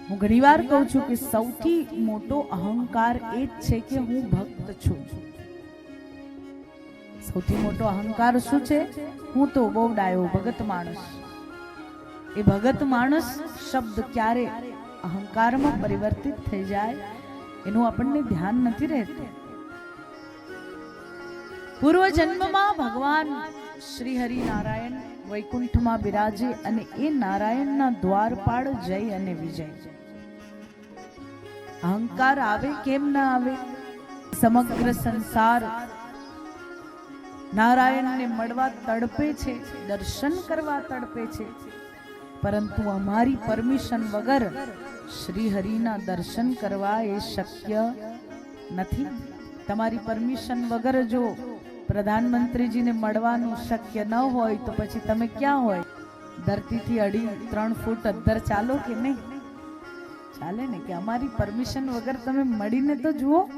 હું ઘણીવાર કહું છું કે સૌથી મોટો અહંકાર એ જ છે કે હું ભક્ત છું. સૌથી મોટો અહંકાર શું છે? હું તો બહુ ડાયો ભગત માણસ. એ ભગત માણસ શબ્દ ક્યારે અહંકારમાં પરિવર્તિત થઈ જાય એનું આપણને ધ્યાન નથી રહેતું. પૂર્વ જન્મમાં ભગવાન શ્રી હરિ નારાયણ વૈકુંઠમાં બિરાજે અને એ નારાયણના દ્વારપાળ જય અને વિજય. અહંકાર આવે કેમ ના આવે? સમગ્ર સંસાર નારાયણને મળવા તડપે છે, દર્શન કરવા તડપે છે, પરંતુ અમારી પરમિશન વગર શ્રી હરિના દર્શન કરવા એ શક્ય નથી. તમારી પરમિશન વગર જો પ્રધાનમંત્રીજીને મળવાનું શક્ય ન હોય તો પછી તમે ક્યાં હોય? ધરતીથી 2.5-3 ફૂટ અંદર ચાલો કે નહીં? ચાલે ને? કે અમારી પરમિશન વગર તમે મળીને તો જુઓ.